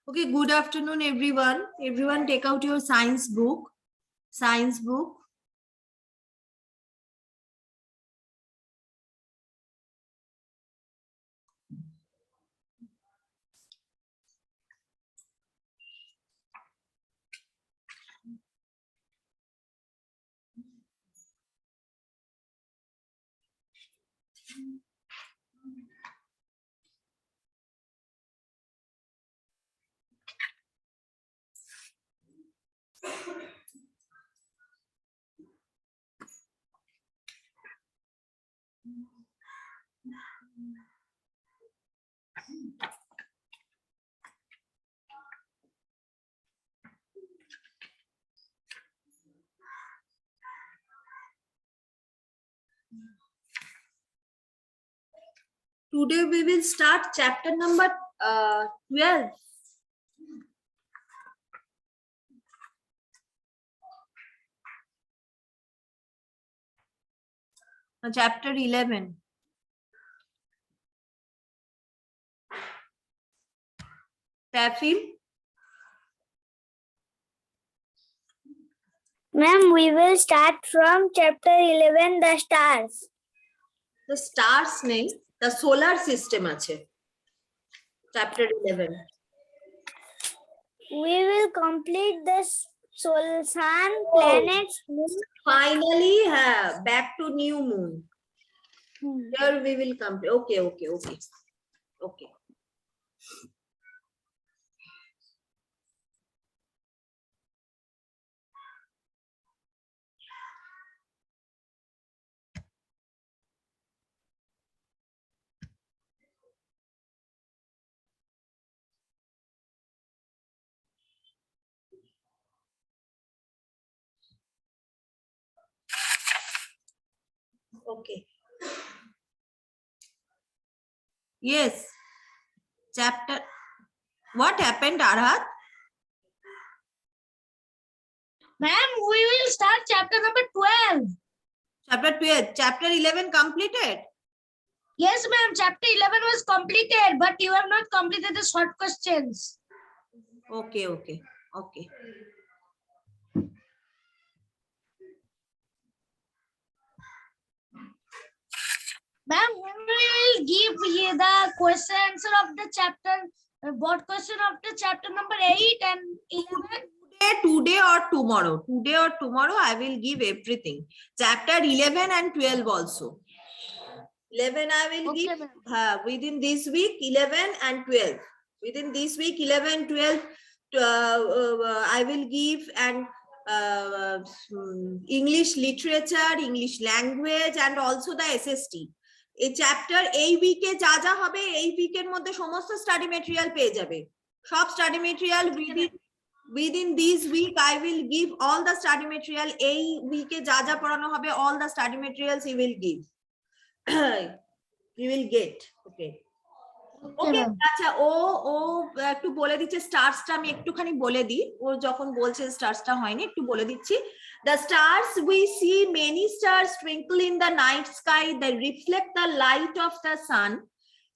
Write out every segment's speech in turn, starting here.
Okay, good afternoon, everyone. Everyone take out your science book. Science book. Today we will start chapter number 12. Chapter 11. Tafil? Ma'am, we will start from chapter 11, the stars. The stars name, the solar system ache. Chapter 11. We will complete the solar sun, planets, moon. Finally, back to new moon. Here we will complete. Okay. Okay. Yes. Chapter. What happened, Arhat? Ma'am, we will start chapter number 12. Chapter 12. Chapter 11 completed? Yes, ma'am, chapter 11 was completed, but you have not completed the short questions. Okay. Ma'am, we will give you the question answer of the chapter, what question of the chapter number 8 and 11? Today or tomorrow I will give everything. Chapter 11 and 12 also. 11 I will give within this week, 11 and 12. Within this week, 11, 12, I will give, and English literature, English language, and also the SST. এই chapter এই উইকে যা যা হবে এই উইকের মধ্যে সমস্ত study material পেয়ে যাবে। সব study material within this week I will give all the study material. এই উইকে যা যা পড়ানো হবে all the study materials you will give. You will get. Okay. Okay, আচ্ছা ও একটু বলে দিচ্ছে স্টারসটা, আমি একটুখানি বলে দিই। ও যখন বলছে স্টারসটা হয়নি একটু বলে দিচ্ছি। The stars, we see many stars twinkle in the night sky. They reflect the light of the sun.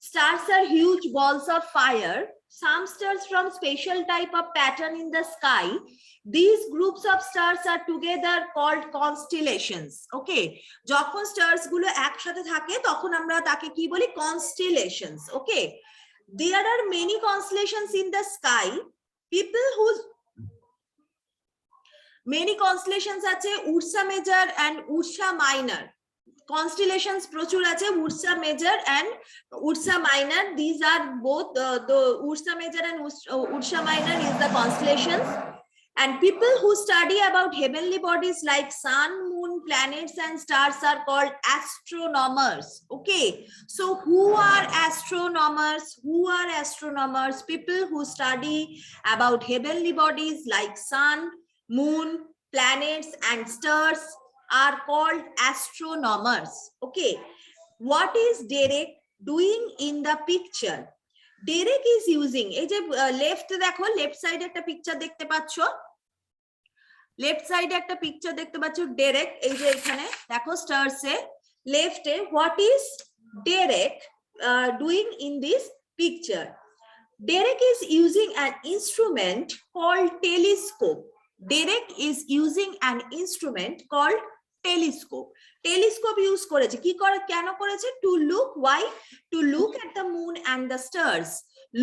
Stars are huge balls of fire. Some stars from special type of pattern in the sky. These groups of stars are together called constellations. Okay, যখন stars গুলো একসাথে থাকে তখন আমরা তাকে কি বলি? Constellations. Okay, there are many constellations in the sky. People whose many constellations আছে Ursa Major and Ursa Minor. Constellations প্রচুর আছে, Ursa Major and Ursa Minor. These are both the Ursa Major and Ursa Minor is the constellations. And people who study about heavenly bodies like sun, moon, planets, and stars are called astronomers. Okay, so who are astronomers? People who study about heavenly bodies like sun, moon, planets, and stars are called astronomers. Okay, what is Derek doing in the picture? Derek is using, এই যে left দেখো, left সাইডে একটা picture দেখতে পাচ্ছ, left সাইডে একটা picture দেখতে পাচ্ছ। ডেরেক এই যে এখানে দেখো স্টারসে লেফটে, what is Derek doing in this picture? Derek is using an instrument called telescope. Derek is using an instrument called telescope. Telescope use করেছে কি করে কেন করেছে to look why to look at the moon and the stars.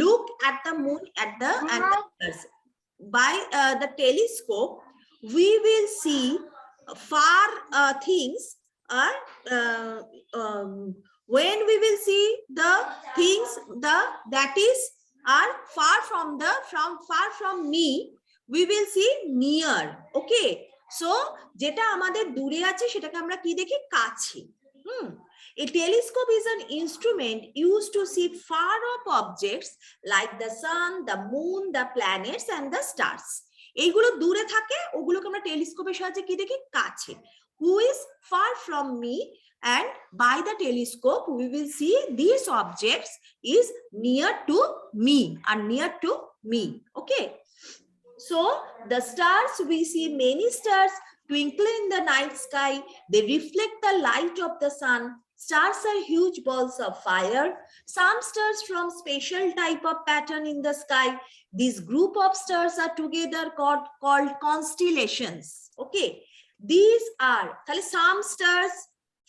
Look at the moon and the stars. By the telescope we will see far things when we will see the things that is are far from me, we will see near. Okay, so যেটা আমাদের দূরে আছে সেটাকে আমরা কি দেখি কাছে। A telescope is an instrument used to see far off objects like the sun, the moon, the planets and the stars. এইগুলো দূরে থাকে, ওগুলোকে আমরা টেলিস্কোপের সাহায্যে কি দেখি কাছে। Who is far from me, and by the telescope we will see these objects is near to me, are near to me. Okay, so the stars, we see many stars twinkle in the night sky. They reflect the light of the sun. Stars are huge balls of fire. Some stars from special type of pattern in the sky. This group of stars are together called constellations. Okay, these are some stars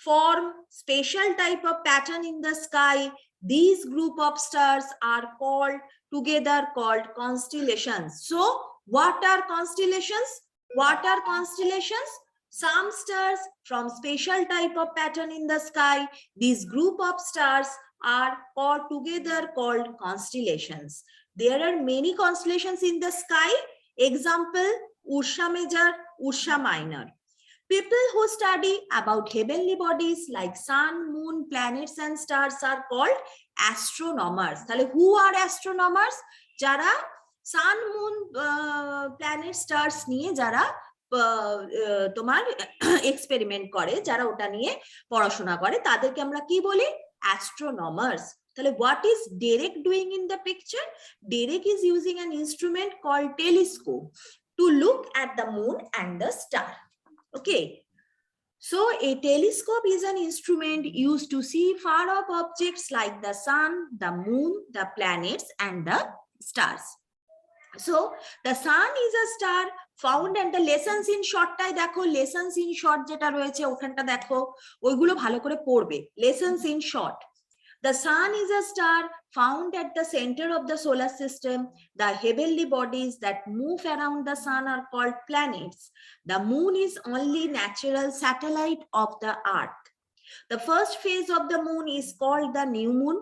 form special type of pattern in the sky. These group of stars are together called constellations. So what are constellations? What are constellations? Some stars from special type of pattern in the sky. These group of stars are together called constellations. There are many constellations in the sky. Example, Ursa Major, Ursa Minor. People who study about heavenly bodies like sun, moon, planets and stars are called astronomers. Who are astronomers? Jara sun, moon, planet, stars নিয়ে যারা তোমার experiment করে, যারা ওটা নিয়ে পড়াশোনা করে তাদেরকে আমরা কি বলি? অ্যাস্ট্রোনমার্স। তাহলে what is Derek doing in the picture? Derek is using an instrument called telescope to look at the moon and the star. Okay, so a telescope is an instrument used to see far off objects like the sun, the moon, the planets and the stars. So the sun is a star found, and the lessons in short টাই দেখো, lessons in short যেটা রয়েছে ওখানটা দেখো, ওইগুলো ভালো করে পড়বে। lessons in short. The sun is a star found at the center of the solar system. The heavenly bodies that move around the sun are called planets. The moon is only natural satellite of the earth. The first phase of the moon is called the new moon.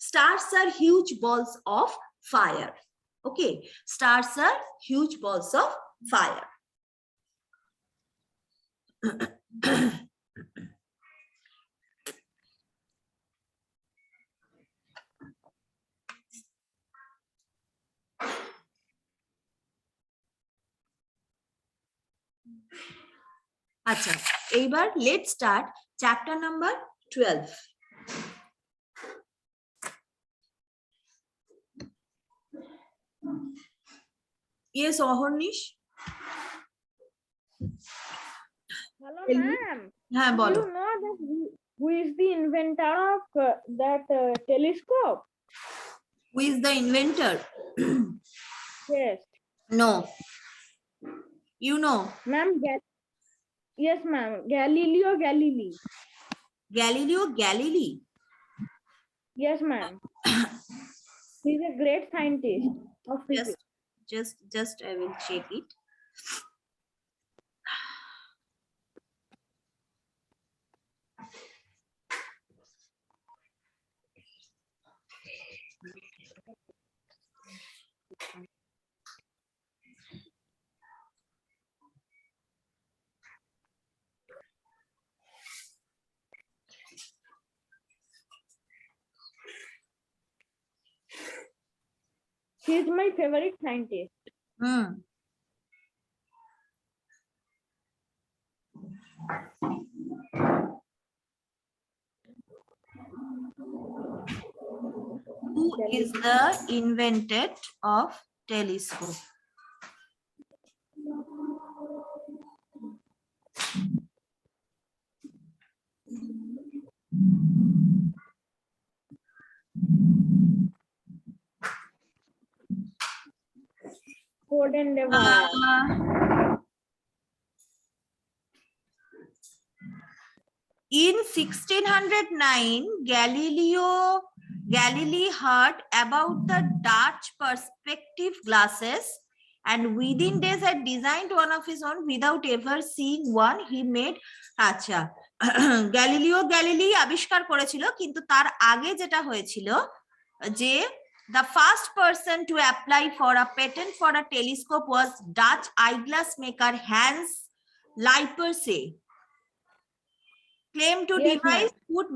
Stars are huge balls of fire. Okay, stars are huge balls of fire. আচ্ছা, এইবার let's start chapter number 12. Yes, Ahornish. Hello, ma'am. হ্যাঁ বলো। You know that who is the inventor of that telescope? Who is the inventor? Yes, No. You know. ma'am. Yes, ma'am. Galileo Galilei. Galileo Galilei. Yes, ma'am. He's a great scientist of physics. Just I will check it. He's my favorite scientist. Who is the inventor of telescope? code and a wire. In 1609, Galilei heard about the Dutch perspective glasses, and within days had designed one of his own without ever seeing one. He made আচ্ছা Galileo আবিষ্কার করেছিল, কিন্তু তার আগে যেটা হয়েছিল যে the first person to apply for a patent for a telescope was Dutch eyeglass maker Hans Lippershey. Claim to Yes, device would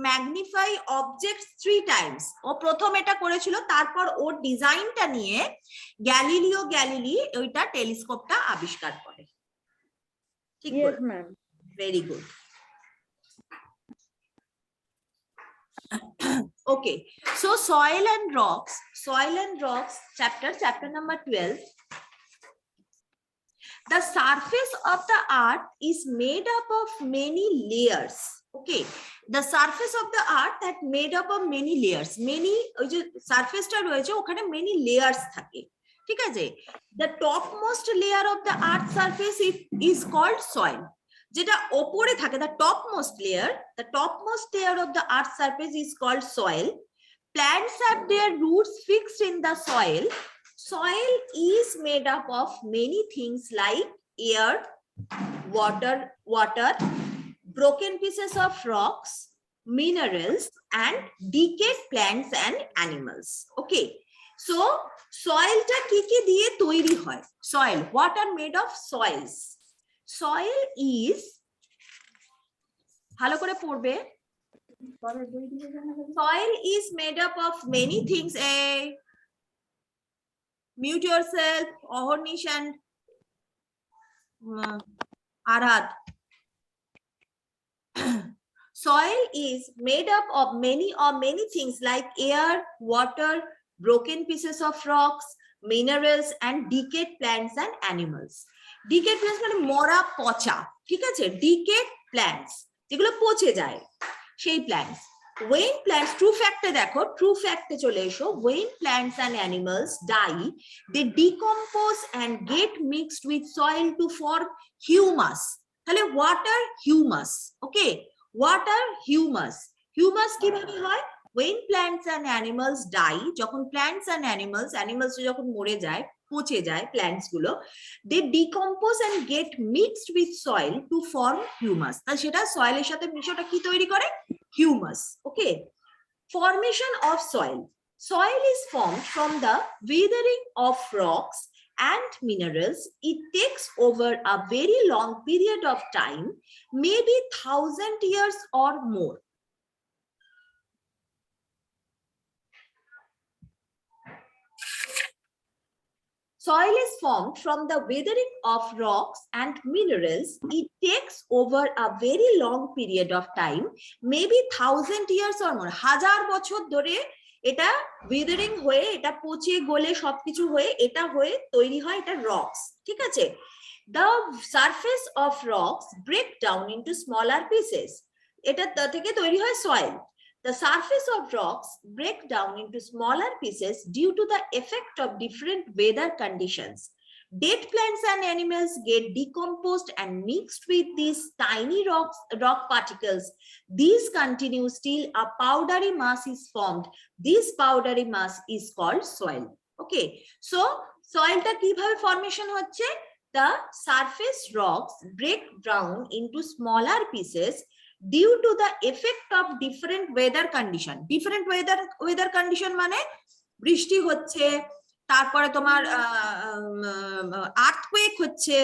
magnify objects 3 times. ও প্রথম এটা করেছিল, তারপর ওর ডিজাইনটা নিয়ে গ্যালিলি ওইটা টেলিস্কোপটা আবিষ্কার করে। ঠিক Yes, ma'am. Very good. Okay, so soil and rocks chapter number 12. The surface of the earth is made up of many layers. Okay, the surface of the earth that made up of many layers. Many ওই যে সারফেসটা রয়েছে ওখানে many layers থাকে, ঠিক আছে? The topmost layer of the earth surface is called soil. যেটা ওপরে থাকে, the topmost layer of the earth surface is called soil. Plants have their roots fixed in the soil. Soil is made up of many things like air, water, broken pieces of rocks, minerals, and decayed plants and animals. Okay, so soil ta ki diye toiri hoy? Soil, what are made of soils? Soil is bhalo kore porbe. Soil is made up of many things. Mute yourself, Ahornish and Arhat. Soil is made up of many things like air, water, broken pieces of rocks, minerals, and decayed plants and animals. Decayed plants মানে মরা পচা, ঠিক আছে? Decayed plants যেগুলো পচে যায়, সেই plants. When plants, true fact দেখো, true fact চলে এসো, when plants and animals die, they decompose and get mixed with soil to form humus. তাহলে water humus, okay? Water humus. Humus কিভাবে হয়? When plants and animals die, যখন plants and animals যখন মরে যায়, পচে যায় plants গুলো, they decompose and get mixed with soil to form humus. তাহলে সেটা soil-এর সাথে মিশে ওটা কি তৈরি করে? Humus. Okay. Formation of soil. Soil is formed from the weathering of rocks and minerals. It takes over a very long period of time, maybe 1,000 years or more. Soil is formed from the weathering of rocks and minerals. It takes over a very long period of time, maybe 1,000 years or more. 1000 বছর ধরে এটা weathering হয়ে, এটা পচে গলে সবকিছু হয়ে, এটা হয়ে তৈরি হয় এটা rocks, ঠিক আছে? The surface of rocks break down into smaller pieces. এটা থেকে তৈরি হয় soil. The surface of rocks break down into smaller pieces due to the effect of different weather conditions. Dead plants and animals get decomposed and mixed with these tiny rock particles. These continue till a powdery mass is formed. This powdery mass is called soil. Okay, so soil ta kibhabe formation hocche? The surface rocks break down into smaller pieces due to the effect of different weather condition. Different weather condition মানে বৃষ্টি হচ্ছে, তারপরে তোমার earthquake হচ্ছে,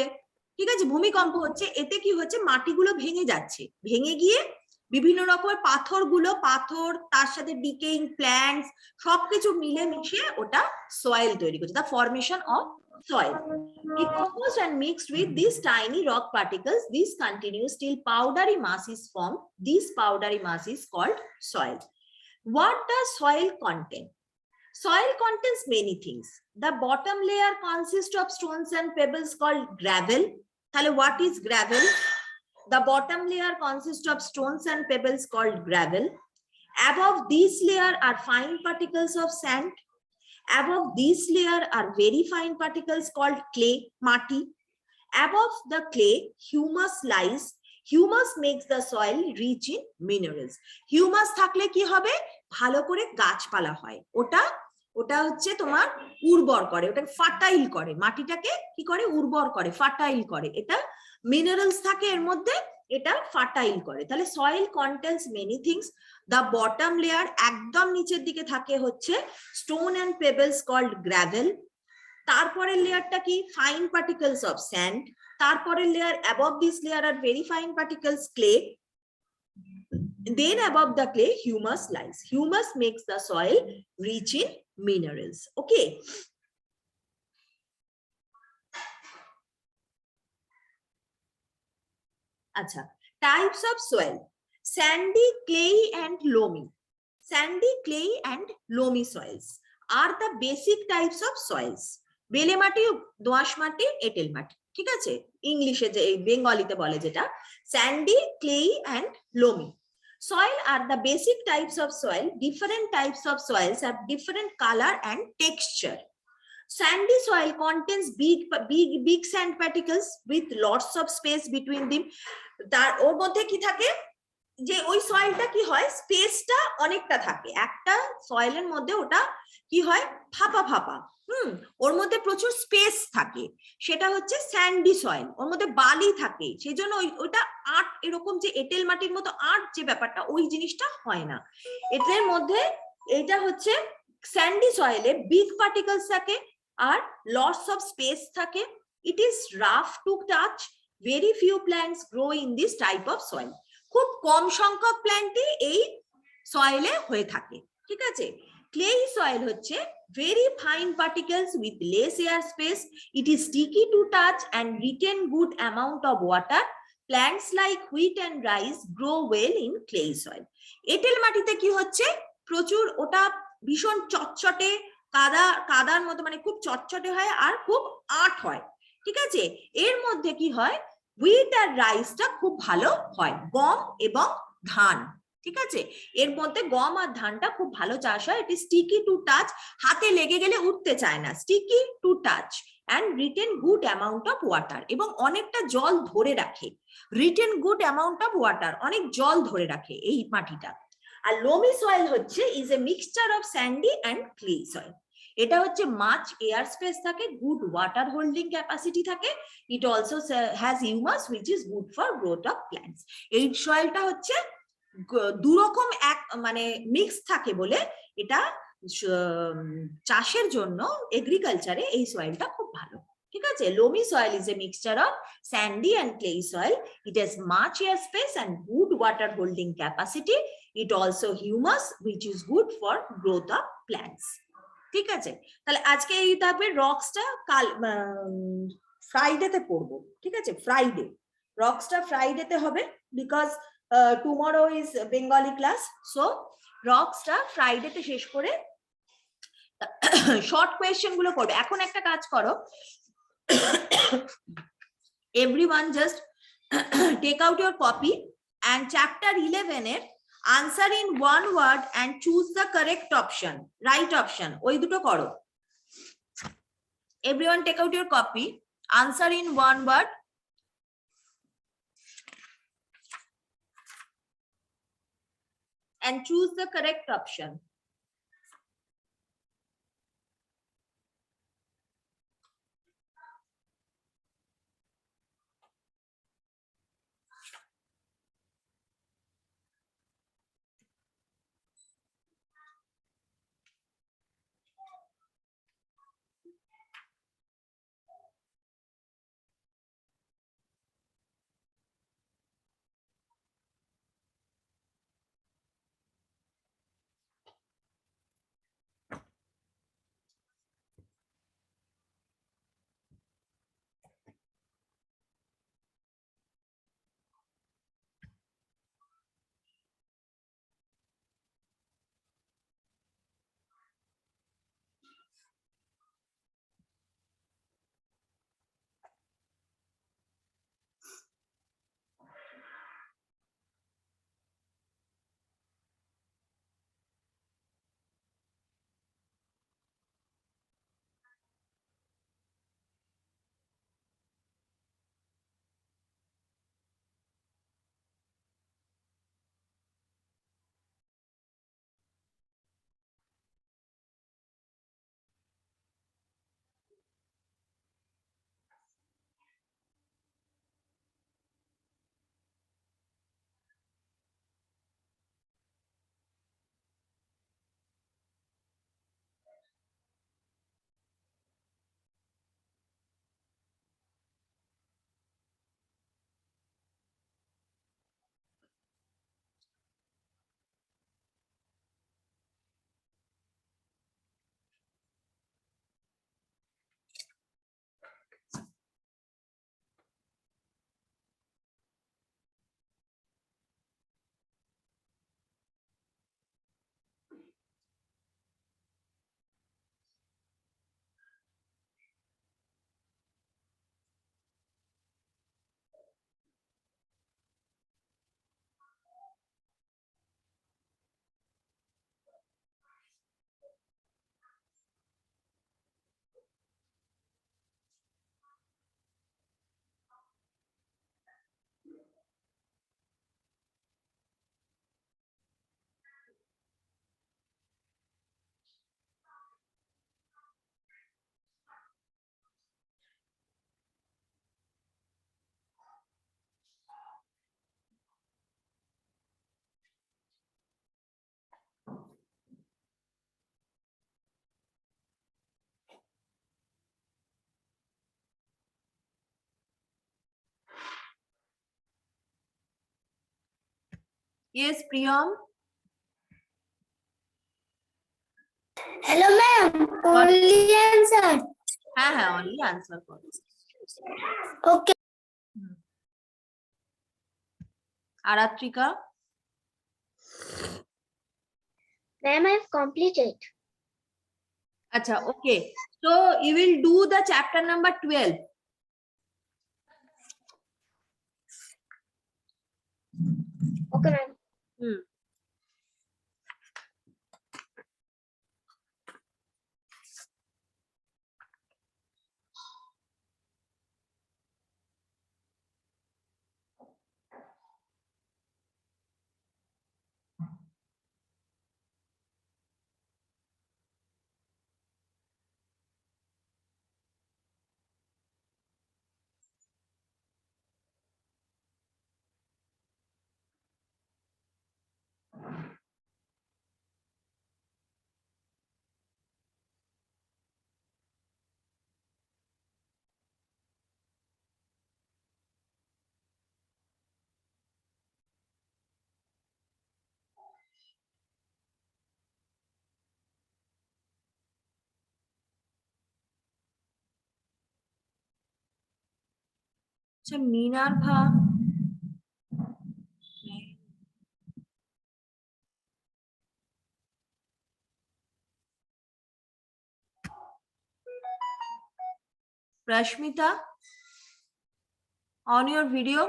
ঠিক আছে, ভূমিকম্প হচ্ছে, এতে কি হচ্ছে মাটিগুলো ভেঙে যাচ্ছে, ভেঙে গিয়ে বিভিন্ন রকমের পাথর তার সাথে ডিকেইং প্ল্যান্টস সবকিছু মিলে মিশিয়ে ওটা সয়েল তৈরি করছে, the formation of soil. Decomposed and mixed with these tiny rock particles, this continues till powdery mass is formed. This powdery mass is called soil. What does soil contain? Soil contains many things. The bottom layer consists of stones and pebbles called gravel. Tale, what is gravel? The bottom layer consists of stones and pebbles called gravel. Above this layer are fine particles of sand. Above this layer are very fine particles called clay, mati. Above the clay, humus lies. Humus makes the soil rich in minerals. Humus থাকলে কি হবে, ভালো করে গাছপালা হয়, ওটা হচ্ছে তোমার উর্বর করে, ওটা ফার্টাইল করে, মাটিটাকে কি করে, উর্বর করে, ফার্টাইল করে। এটা মিনারেলস থাকে এর মধ্যে, এটা ফার্টাইল করে। তাহলে soil contains many things. The bottom layer, একদম নিচের দিকে থাকে হচ্ছে stone and pebbles called gravel. তারপরের লেয়ারটা কি, ফাইন পার্টিকলস অফ স্যান্ড। তারপরের layer, above this layer are very fine particles clay. Then above the clay, humus lies. Humus makes the soil rich in minerals. Okay. Acha. Types of soil: sandy, clayey, and loamy. Sandy, clayey, and loamy soils are the basic types of soils. বেলে মাটি, দোআঁশ মাটি, এঁটেল মাটি, ঠিক আছে, ইংলিশে যে বেঙ্গলিতে বলে যেটা sandy, clay and loamy. Soil are the basic types of soil. Different types of soils have different color and texture. Sandy soil contains big sand particles with lots of space between them. তার ওর মধ্যে কি থাকে, যে ওই সয়েলটা কি হয়, স্পেসটা অনেকটা থাকে, একটা সয়েলের মধ্যে ওটা কি হয়, ফাঁপা ফাঁপা, ওর মধ্যে প্রচুর স্পেস থাকে, সেটা হচ্ছে স্যান্ডি সয়েল। ওর মধ্যে বালি থাকে, সেই জন্য ওইটা আর্ট, এরকম যে এঁটেল মাটির মতো আর্ট যে ব্যাপারটা, ওই জিনিসটা হয় না এটার মধ্যে। এটা হচ্ছে স্যান্ডি সয়েলে বিগ পার্টিকলস থাকে আর লটস অফ স্পেস থাকে। It is rough to touch. Very few plants grow in this type of soil. খুব কম সংখ্যক প্ল্যান্টই এই সয়েলে হয়ে থাকে, ঠিক আছে। ক্লেই সয়েল হচ্ছে very fine particles with less air space. It is sticky to touch and retain good amount of water. Plants like wheat and rice grow well in clay soil. এঁটেল মাটিতে কি হচ্ছে, প্রচুর ওটা ভীষণ চটচটে, কাদার মতো, মানে খুব চটচটে হয় আর খুব আঁট হয়, ঠিক আছে। এর মধ্যে কি হয়, হুইট আর রাইসটা খুব ভালো হয়, গম এবং ধান, ঠিক আছে। এর মধ্যে গম আর ধানটা খুব ভালো চাষ হয়। এটি স্টিকি টু টাচ, হাতে লেগে গেলে উঠতে চায় না, sticky to touch, and written good amount of water, এবং অনেকটা জল ধরে রাখে। Written good amount of water, অনেক জল ধরে রাখে এই মাটিটা। আর লোমি সয়েল হচ্ছে is a mixture of Sandy and clay soil. এটা হচ্ছে মাছ এয়ার স্পেস থাকে, গুড ওয়াটার হোল্ডিং ক্যাপাসিটি থাকে। It also has humus which is good for growth of plants. এই সয়েলটা হচ্ছে দুরকম এক মানে মিক্স থাকে বলে এটা চাষের জন্য, এগ্রিকালচারে এই সয়েলটা খুব ভালো, ঠিক আছে। Loamy soil is a mixture of Sandy and clay soil. It has much air space and good water holding capacity. It also humus which is good for growth of plants, ঠিক আছে। তাহলে আজকে এই থাকবে, রক্সটা কাল ফ্রাইডেতে পড়বো, ঠিক আছে। ফ্রাইডে রক্সটা ফ্রাইডেতে হবে, because tomorrow is Bengali class. So রক্সটা ফ্রাইডেতে শেষ করে শর্ট কোয়েশ্চেন গুলো করবে। এখন একটা কাজ করো, everyone just take out your copy and chapter 11 এর answer in one word and choose the correct option, right option, ওই দুটো করো। Everyone take out your copy, answer in one word and choose the correct option. Yes, Priyam. Hello, ma'am. Only answer. হ্যাঁ only answer করো। Okay. Aratrika. Ma'am, I have completed. আচ্ছা, okay. So you will do the chapter number 12. Okay, ma'am. Hmm. আচ্ছা, Minerva. Rashmita, on your video.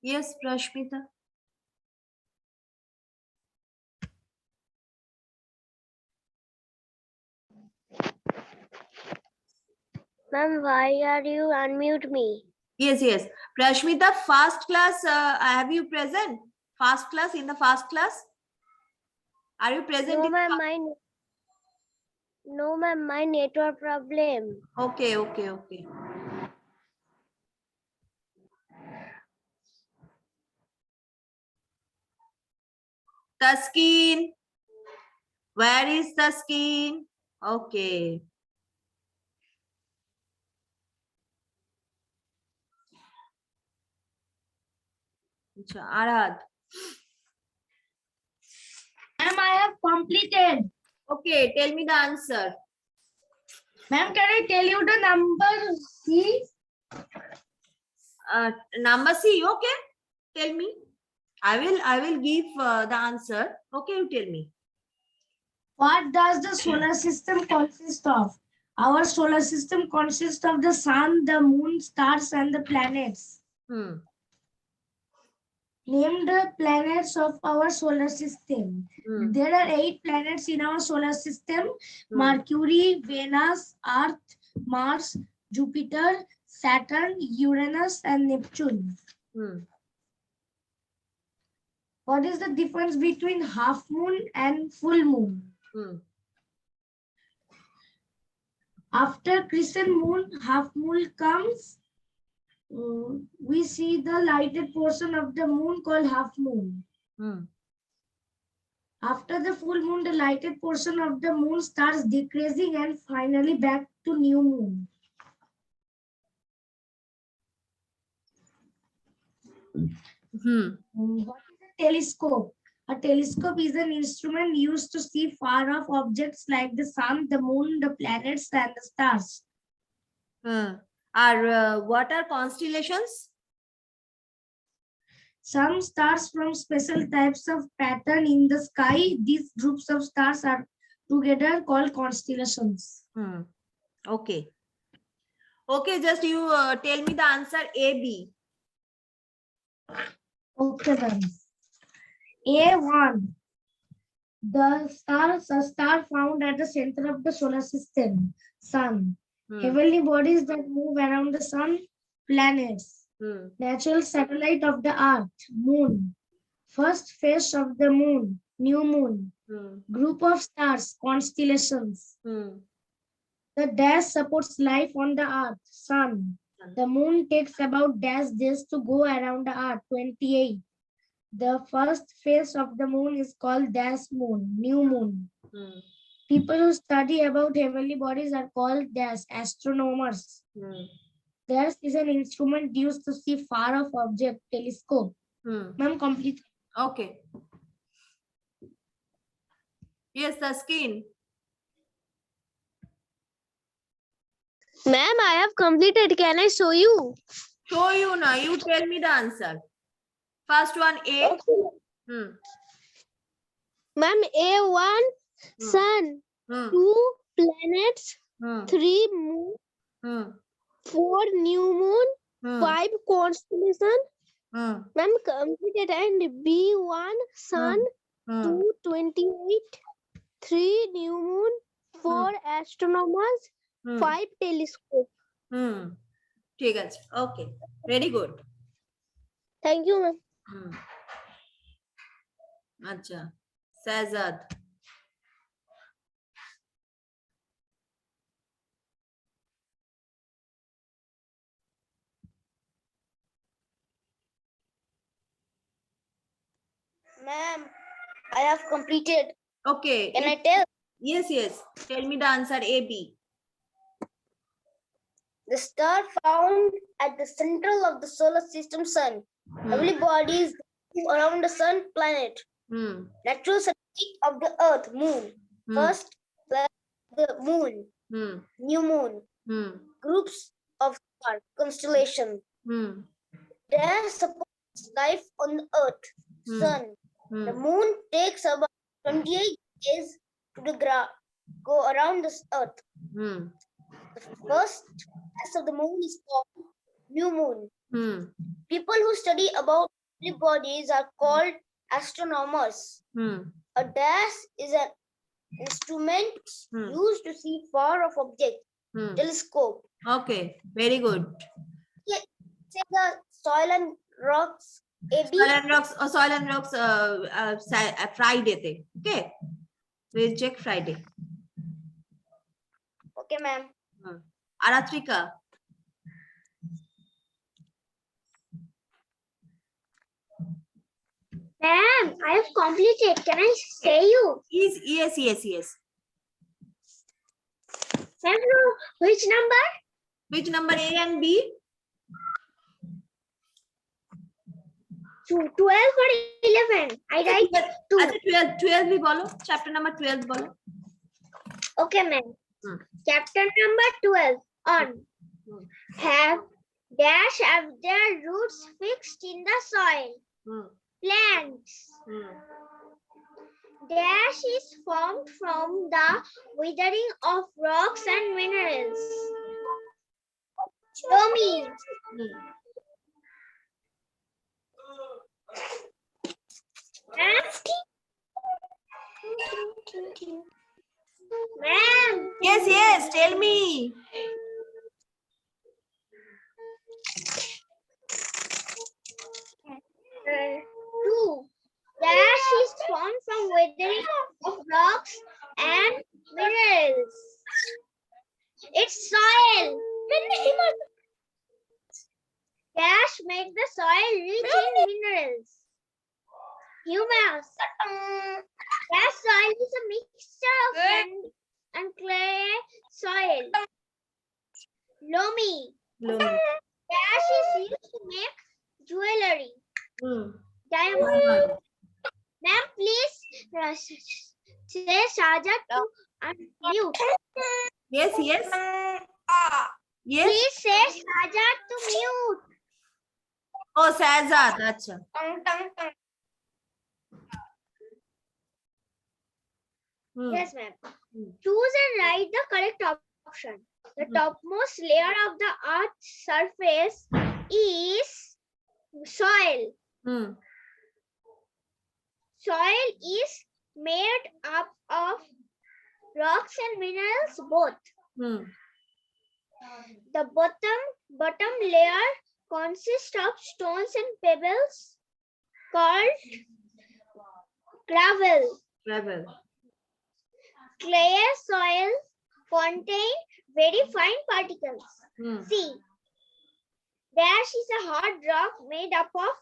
Yes, Rashmita. Ma'am, why are you unmute me? Yes. Rashmita, first class, have you present? First class, in the first class? Are you present? No, in ma'am. My network problem. Okay. Taskin, where is Taskin? Okay. Acha, Arad. Ma'am, I have completed. Okay, tell me the answer. Ma'am, can I tell you the number C? Number C, okay? Tell me. I will give the answer. Okay, you tell me. What does the solar system consist of? Our solar system consists of the sun, the moon, stars, and the planets. Name the planets of our solar system. There are 8 planets in our solar system: Mercury, Venus, Earth, Mars, Jupiter, Saturn, Uranus, and Neptune. What is the difference between half moon and full moon? After crescent moon, half moon comes. We see the lighted portion of the moon called half moon. After the full moon, the lighted portion of the moon starts decreasing and finally back to new moon. What is a telescope? A telescope is an instrument used to see far off objects like the sun, the moon, the planets, and the stars. What are constellations? Some stars from special types of pattern in the sky. These groups of stars are together called constellations. Okay. Okay, just you tell me the answer A, B. Okay, then. A1. The star is a star found at the center of the solar system, sun. Heavenly bodies that move around the sun, planets. Natural satellite of the earth, moon. First phase of the moon, new moon. Group of stars, constellations. The dash supports life on the earth, sun. The moon takes about dash days to go around the earth, 28. The first phase of the moon is called dash moon, new moon. People who study about heavenly bodies are called as astronomers. Hmm. Theirs is an instrument used to see far off object, telescope. Hmm. Ma'am, complete. Okay. Yes, the skin. Ma'am, I have completed. Can I show you? Show you now. You tell me the answer. First one, A. Hmm. Ma'am, A1, Hmm. sun, Hmm. 2 planets, Hmm. 3 moon, Hmm. 4 new moon, Hmm. 5 constellation. Hmm. Ma'am, completed. And B1, sun, Hmm. 2, 28, 3 new moon, 4 astronomers, Hmm. 5 telescope. Hmm. ঠিক আছে, okay, very good. Thank you, ma'am. আচ্ছা, Sajjad. Ma'am, I have completed. Okay. Can I tell? Yes, yes. Tell me the answer, A, B. The star found at the central of the solar system, sun. Heavenly bodies around the sun, planet. Hmm. Natural satellite of the earth, moon. Hmm. First, the moon, Hmm. new moon, Hmm. groups of stars, constellation. Hmm. There supports life on the earth, sun. The moon takes about 28 days to go around this earth. Hmm. The first phase of the moon is called new moon. Hmm. People who study about heavenly bodies are called astronomers. Hmm. A dash is an instrument used to see far off objects. Hmm. Telescope. Okay, very good. Say the soil and rocks. AB. Soil and rocks Friday te. Okay, we'll check Friday. Okay, ma'am. Aratrika. Ma'am, I have completed. Can I say you? Yes. Ma'am, which number? Which number, A and B? 12 or 11? I write 2. अच्छा 12 भी बोलो. Chapter number 12 बोलो. Okay, ma'am. Chapter number 12 on have their roots fixed in the soil. Plants. Dash is formed from the withering of rocks and minerals. Tommy. Ma'am. Yes, tell me. Two. Dash is formed from weathering of rocks and minerals. It's soil. Dash make the soil rich in minerals. Humus. Dash soil is a mixture of sand and clay soil. Loamy. Dash is used to make jewelry. Diamond. Ma'am, please say Sajat to unmute. Yes. Please say Sajat to mute. Oh, Sajad. अच्छा. Yes, ma'am. Choose and write the correct option. The topmost layer of the earth's surface is soil. Soil is made up of rocks and minerals both. The bottom layer consists of stones and pebbles called gravel. Clay soil contain very fine particles. See, dash is a hard rock made up of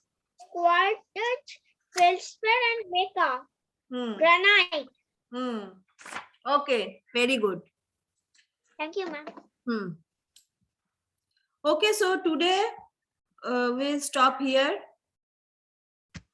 quartz, feldspar, and mica. Granite. Okay, very good. Thank you, ma'am. Okay, so today we'll stop here.